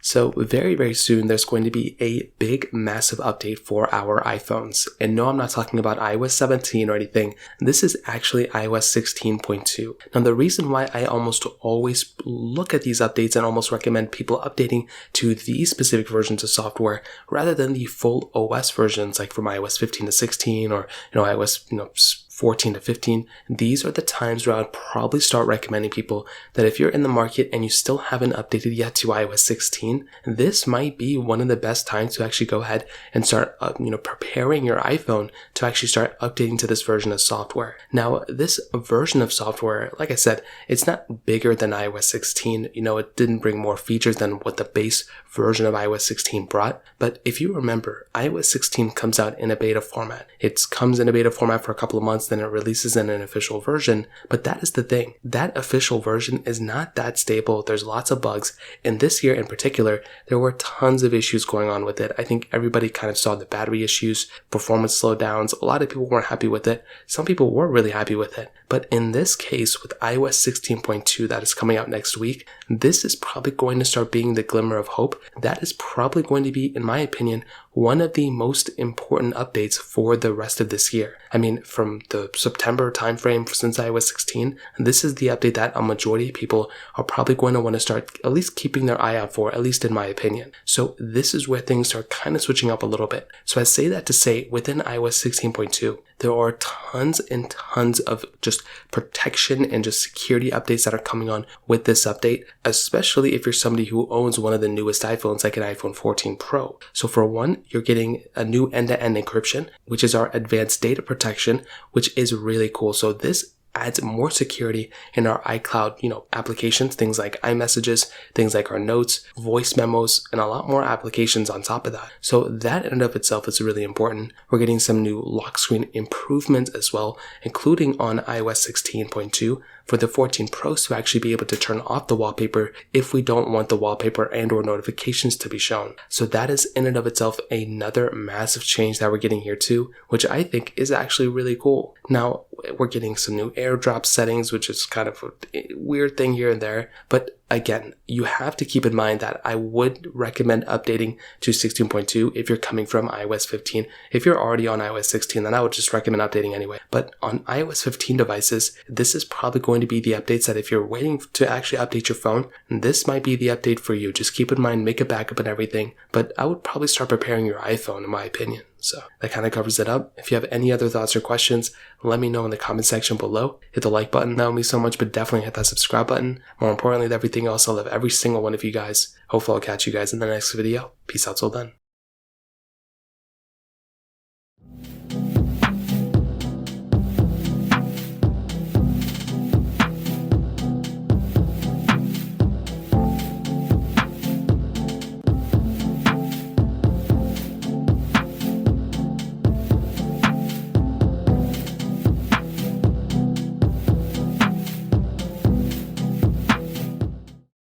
So very soon there's going to be a big massive update for our iPhones. And no, I'm not talking about iOS 17 or anything. This is actually iOS 16.2. Now the reason why I almost always look at these updates and almost recommend people updating to these specific versions of software rather than the full OS versions like from iOS 15 to 16 or iOS 14 to 15, these are the times where I would probably start recommending people that if you're in the market and you still haven't updated yet to iOS 16, this might be one of the best times to actually go ahead and start preparing your iPhone to actually start updating to this version of software. Now, this version of software, like I said, it's not bigger than iOS 16. It didn't bring more features than what the base version of iOS 16 brought. But if you remember, iOS 16 comes out in a beta format. It comes in a beta format for a couple of months, then it releases in an official version. But that is the thing. That official version is not that stable. There's lots of bugs. And this year in particular, there were tons of issues going on with it. I think everybody kind of saw the battery issues, performance slowdowns. A lot of people weren't happy with it. Some people were really happy with it. But in this case, with iOS 16.2 that is coming out next week, this is probably going to start being the glimmer of hope. That is probably going to be, in my opinion, one of the most important updates for the rest of this year. I mean, from the September timeframe since iOS 16, this is the update that a majority of people are probably going to want to start at least keeping their eye out for, at least in my opinion. So this is where things start kind of switching up a little bit. So I say that to say within iOS 16.2, there are tons and tons of just protection and just security updates that are coming on with this update, especially if you're somebody who owns one of the newest iPhones like an iPhone 14 Pro. So for one, you're getting a new end-to-end encryption, which is our advanced data protection, which is really cool. So this adds more security in our iCloud, applications, things like iMessages, things like our notes, voice memos, and a lot more applications on top of that. So that in and of itself is really important. We're getting some new lock screen improvements as well, including on iOS 16.2 for the 14 Pros to actually be able to turn off the wallpaper if we don't want the wallpaper and or notifications to be shown. So that is in and of itself another massive change that we're getting here too, which I think is actually really cool. Now, we're getting some new Airdrop settings, which is kind of a weird thing here and there, but again, you have to keep in mind that I would recommend updating to 16.2 if you're coming from iOS 15. If you're already on iOS 16, then I would just recommend updating anyway. But on iOS 15 devices, this is probably going to be the updates that if you're waiting to actually update your phone, this might be the update for you. Just keep in mind, make a backup and everything. But I would probably start preparing your iPhone, in my opinion. So that kind of covers it up. If you have any other thoughts or questions, let me know in the comment section below. Hit the like button, that would mean so much, but definitely hit that subscribe button. More importantly than everything else, I love every single one of you guys. Hopefully I'll catch you guys in the next video. Peace out till then.